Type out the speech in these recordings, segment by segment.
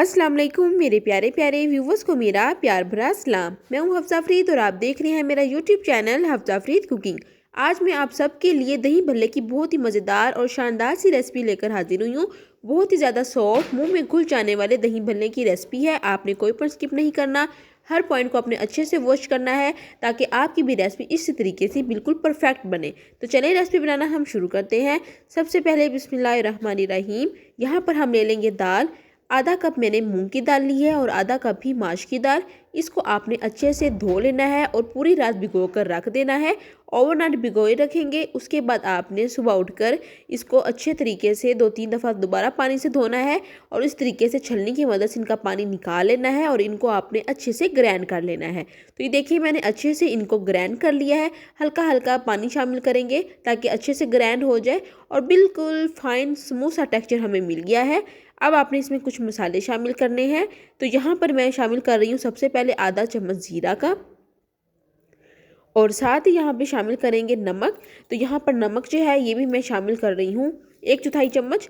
अस्सलाम वालेकुम मेरे प्यारे प्यारे व्यूवर्स को मेरा प्यार भरा सलाम। मैं हूं हफ्सा फरीद और आप देख रहे हैं मेरा YouTube channel Hafsa Farid cooking. आज मैं आप सबके लिए दही भल्ले की बहुत ही मज़ेदार और शानदार सी रेसिपी लेकर हाजिर हुई हूँ। बहुत ही ज़्यादा सॉफ्ट मुंह में घुल जाने वाले दही भल्ले की रेसिपी है। आपने कोई पर स्किप नहीं करना, हर पॉइंट को आपने अच्छे से वॉच करना है ताकि आपकी भी रेसिपी इसी तरीके से बिल्कुल परफेक्ट बने। तो चलिए रेसिपी बनाना हम शुरू करते हैं। सबसे पहले बिस्मिल्लाहिर्रहमानिर्रहीम। यहाँ पर हम ले लेंगे दाल। आधा कप मैंने मूंग की दाल ली है और आधा कप ही माश की दाल। इसको आपने अच्छे से धो लेना है और पूरी रात भिगो कर रख देना है। ओवरनाइट भिगोए रखेंगे। उसके बाद आपने सुबह उठकर इसको अच्छे तरीके से 2-3 दफ़ा दोबारा पानी से धोना है और इस तरीके से छलनी की मदद से इनका पानी निकाल लेना है और इनको आपने अच्छे से ग्राइंड कर लेना है। तो ये देखिए मैंने अच्छे से इनको ग्राइंड कर लिया है। हल्का हल्का पानी शामिल करेंगे ताकि अच्छे से ग्राइंड हो जाए और बिल्कुल फाइन स्मूथ सा टेक्सचर हमें मिल गया है। अब आपने इसमें कुछ मसाले शामिल करने हैं। तो यहाँ पर मैं शामिल कर रही हूँ सबसे पहले आधा चम्मच जीरा का और साथ ही यहाँ पे शामिल करेंगे नमक। तो यहाँ पर नमक जो है ये भी मैं शामिल कर रही हूँ 1/4 चम्मच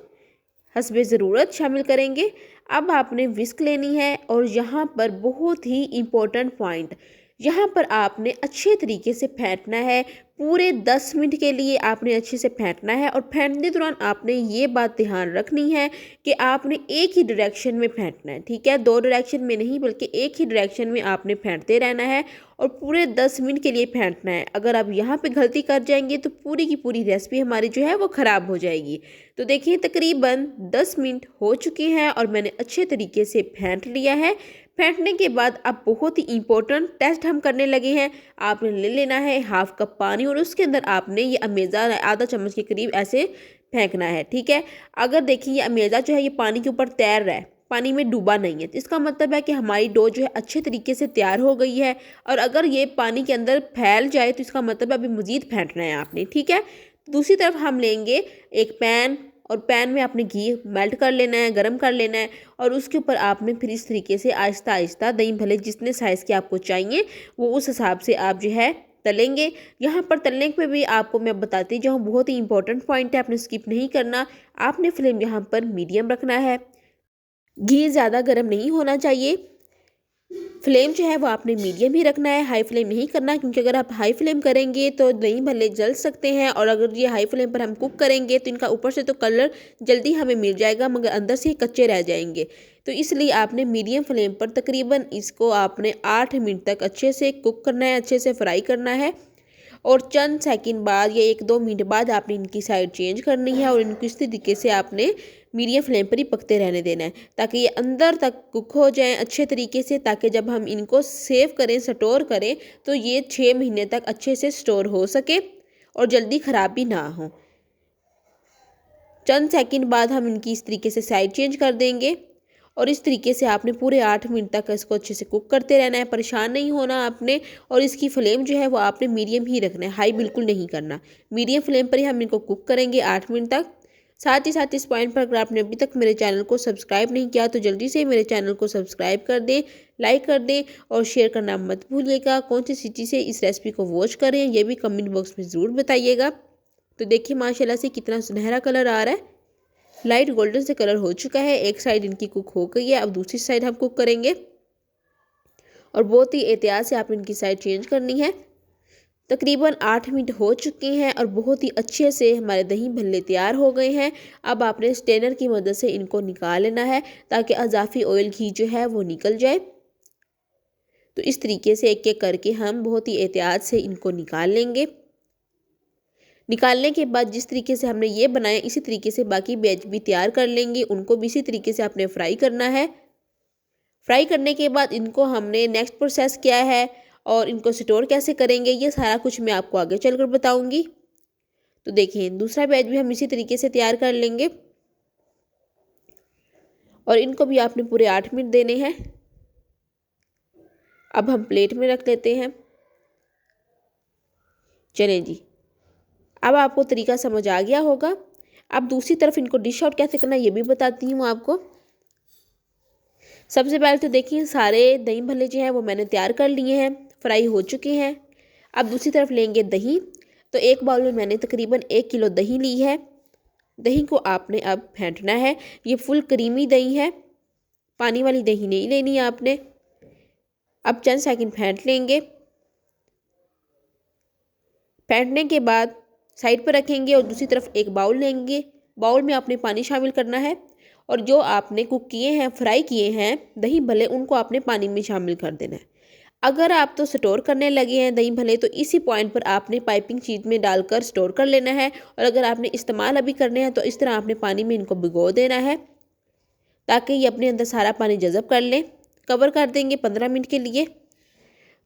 हस्बे ज़रूरत शामिल करेंगे। अब आपने विस्क लेनी है और यहाँ पर बहुत ही इम्पोर्टेंट पॉइंट, यहाँ पर आपने अच्छे तरीके से फेंटना है। पूरे 10 मिनट के लिए आपने अच्छे से फेंटना है और फेंटने दौरान आपने ये बात ध्यान रखनी है कि आपने एक ही डायरेक्शन में फेंटना है, ठीक है, 2 डायरेक्शन में नहीं बल्कि एक ही डायरेक्शन में आपने फेंटते रहना है और पूरे 10 मिनट के लिए फेंटना है। अगर आप यहाँ पे गलती कर जाएंगे तो पूरी की पूरी रेसिपी हमारी जो है वो ख़राब हो जाएगी। तो देखिए तकरीबन 10 मिनट हो चुके हैं और मैंने अच्छे तरीके से फेंट लिया है। फेंटने के बाद अब बहुत ही इम्पोर्टेंट टेस्ट हम करने लगे हैं। आपने ले लेना है हाफ कप पानी और उसके अंदर आपने ये अमेज़ा आधा चम्मच के करीब ऐसे फेंकना है, ठीक है। अगर देखिए ये अमेज़ा जो है ये पानी के ऊपर तैर रहा है, पानी में डूबा नहीं है, तो इसका मतलब है कि हमारी डो जो है अच्छे तरीके से तैयार हो गई है। और अगर ये पानी के अंदर फैल जाए तो इसका मतलब है अभी मज़ीद फेंटना है आपने, ठीक है। दूसरी तरफ हम लेंगे एक पैन और पैन में आपने घी मेल्ट कर लेना है, गरम कर लेना है और उसके ऊपर आपने फिर इस तरीके से आहिस्ता आहिस्ता दही भले जितने साइज़ के आपको चाहिए वो उस हिसाब से आप जो है तलेंगे। यहाँ पर तलने पे भी आपको मैं बताती जाऊँ, बहुत ही इंपॉर्टेंट पॉइंट है, आपने स्किप नहीं करना। आपने फ्लेम यहाँ पर मीडियम रखना है। घी ज़्यादा गर्म नहीं होना चाहिए। फ्लेम जो है वो आपने मीडियम ही रखना है, हाई फ्लेम नहीं करना, क्योंकि अगर आप हाई फ्लेम करेंगे तो दही भल्ले जल सकते हैं और अगर ये हाई फ्लेम पर हम कुक करेंगे तो इनका ऊपर से तो कलर जल्दी हमें मिल जाएगा मगर अंदर से कच्चे रह जाएंगे। तो इसलिए आपने मीडियम फ्लेम पर तकरीबन इसको आपने 8 मिनट तक अच्छे से कुक करना है, अच्छे से फ्राई करना है और चंद सेकंड बाद या 1-2 मिनट बाद आपने इनकी साइड चेंज करनी है और इनको इस तरीके से आपने मीडियम फ्लेम पर ही पकते रहने देना है ताकि ये अंदर तक कुक हो जाएं अच्छे तरीके से, ताकि जब हम इनको सेव करें, स्टोर करें तो ये 6 महीने तक अच्छे से स्टोर हो सके और जल्दी ख़राब भी ना हो। चंद सेकंड बाद हम इनकी इस तरीके से साइड चेंज कर देंगे और इस तरीके से आपने पूरे 8 मिनट तक इसको अच्छे से कुक करते रहना है, परेशान नहीं होना आपने। और इसकी फ्लेम जो है वो आपने मीडियम ही रखना है, हाई बिल्कुल नहीं करना। मीडियम फ्लेम पर ही हम इनको कुक करेंगे 8 मिनट तक। साथ ही साथ इस पॉइंट पर अगर आपने अभी तक मेरे चैनल को सब्सक्राइब नहीं किया तो जल्दी से मेरे चैनल को सब्सक्राइब कर दें, लाइक कर दें और शेयर करना मत भूलिएगा। कौन सी सिटी से इस रेसिपी को वॉच कर रहे हैं ये भी कमेंट बॉक्स में ज़रूर बताइएगा। तो देखिए माशाल्लाह से कितना सुनहरा कलर आ रहा है, लाइट गोल्डन से कलर हो चुका है। एक साइड इनकी कुक हो गई है, अब दूसरी साइड हम कुक करेंगे और बहुत ही एहतियात से आप इनकी साइड चेंज करनी है। तकरीबन 8 मिनट हो चुके हैं और बहुत ही अच्छे से हमारे दही भल्ले तैयार हो गए हैं। अब आपने स्ट्रेनर की मदद से इनको निकाल लेना है ताकि अजाफी ऑयल घी जो है वो निकल जाए। तो इस तरीके से एक एक करके हम बहुत ही एहतियात से इनको निकाल लेंगे। निकालने के बाद जिस तरीके से हमने ये बनाया इसी तरीके से बाकी बैच भी तैयार कर लेंगे, उनको भी इसी तरीके से आपने फ्राई करना है। फ्राई करने के बाद इनको हमने नेक्स्ट प्रोसेस क्या है और इनको स्टोर कैसे करेंगे ये सारा कुछ मैं आपको आगे चलकर बताऊंगी। तो देखिए दूसरा बैच भी हम इसी तरीके से तैयार कर लेंगे और इनको भी आपने पूरे 8 मिनट देने हैं। अब हम प्लेट में रख लेते हैं। चलें जी, अब आपको तरीका समझ आ गया होगा। अब दूसरी तरफ इनको डिश आउट कैसे करना है ये भी बताती हूँ आपको। सबसे पहले तो देखिए सारे दही भल्ले जो हैं वो मैंने तैयार कर लिए हैं, फ्राई हो चुके हैं। अब दूसरी तरफ लेंगे दही। तो एक बाउल में मैंने तकरीबन 1 किलो दही ली है। दही को आपने अब फेंटना है। ये फुल क्रीमी दही है, पानी वाली दही नहीं लेनी है आपने। अब चंद सेकंड फेंट लेंगे। फेंटने के बाद साइड पर रखेंगे और दूसरी तरफ एक बाउल लेंगे। बाउल में आपने पानी शामिल करना है और जो आपने कुक किए हैं, फ्राई किए हैं दही भल्ले, उनको आपने पानी में शामिल कर देना है। अगर आप तो स्टोर करने लगे हैं दही भल्ले, तो इसी पॉइंट पर आपने पाइपिंग चीज़ में डालकर स्टोर कर लेना है। और अगर आपने इस्तेमाल अभी करने हैं तो इस तरह आपने पानी में इनको भिगो देना है ताकि ये अपने अंदर सारा पानी जज़ब कर लें। कवर कर देंगे 15 मिनट के लिए।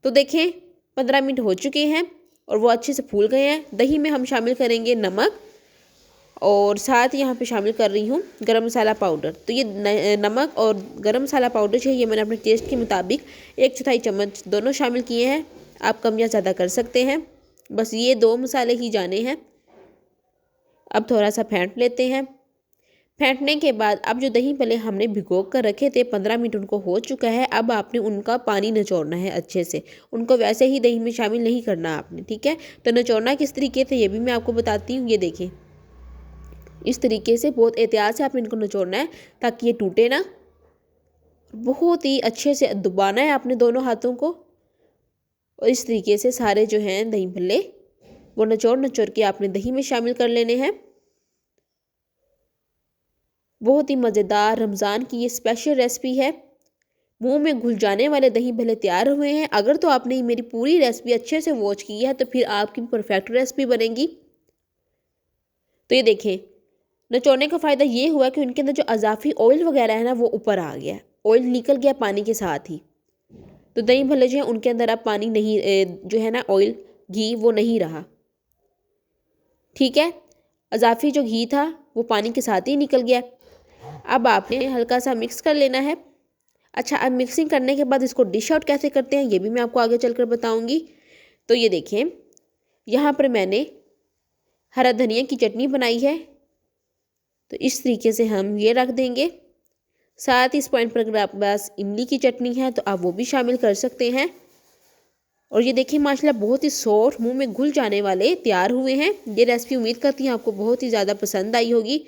तो देखें 15 मिनट हो चुके हैं और वो अच्छे से फूल गए हैं। दही में हम शामिल करेंगे नमक और साथ ही यहाँ पे शामिल कर रही हूँ गरम मसाला पाउडर। तो ये नमक और गरम मसाला पाउडर जो है ये मैंने अपने टेस्ट के मुताबिक 1/4 चम्मच दोनों शामिल किए हैं। आप कम या ज़्यादा कर सकते हैं, बस ये 2 मसाले ही जाने हैं। अब थोड़ा सा फेंट लेते हैं। फेंटने के बाद अब जो दही भल्ले हमने भिगो कर रखे थे 15 मिनट उनको हो चुका है। अब आपने उनका पानी निचोड़ना है अच्छे से। उनको वैसे ही दही में शामिल नहीं करना आपने, ठीक है। तो निचोड़ना किस तरीके से ये भी मैं आपको बताती हूँ। ये देखें, इस तरीके से बहुत एहतियात से आपने इनको निचोड़ना है ताकि ये टूटे ना। बहुत ही अच्छे से दबाना है आपने दोनों हाथों को और इस तरीके से सारे जो हैं दही भल्ले वो निचोड़ के आपने दही में शामिल कर लेने हैं। बहुत ही मज़ेदार रमज़ान की ये स्पेशल रेसिपी है। मुंह में घुल जाने वाले दही भल्ले तैयार हुए हैं। अगर तो आपने मेरी पूरी रेसिपी अच्छे से वॉच की है तो फिर आपकी परफेक्ट रेसिपी बनेगी। तो ये देखें, निचोड़ने का फ़ायदा ये हुआ कि उनके अंदर जो अज़ाफ़ी ऑयल वगैरह है ना वो ऊपर आ गया, ऑयल निकल गया पानी के साथ ही। तो दही भल्ले जो है उनके अंदर अब पानी नहीं, जो है ना ऑयल घी वो नहीं रहा, ठीक है। अज़ाफ़ी जो घी था वो पानी के साथ ही निकल गया। अब आपने हल्का सा मिक्स कर लेना है। अच्छा, अब मिक्सिंग करने के बाद इसको डिश आउट कैसे करते हैं ये भी मैं आपको आगे चलकर बताऊंगी। तो ये देखें, यहाँ पर मैंने हरा धनिया की चटनी बनाई है। तो इस तरीके से हम ये रख देंगे। साथ ही इस पॉइंट पर अगर आपके पास इमली की चटनी है तो आप वो भी शामिल कर सकते हैं। और ये देखिए माशाल्लाह बहुत ही सॉफ्ट, मुंह में घुल जाने वाले तैयार हुए हैं। ये रेसिपी उम्मीद करती हूँ आपको बहुत ही ज़्यादा पसंद आई होगी।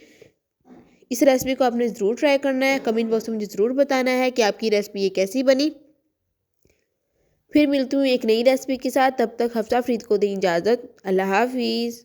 इस रेसिपी को आपने ज़रूर ट्राई करना है। कमेंट बॉक्स में मुझे ज़रूर बताना है कि आपकी रेसिपी ये कैसी बनी। फिर मिलती हूँ एक नई रेसिपी के साथ, तब तक हफ्सा फरीद को दें इजाज़त। अल्लाह हाफिज़।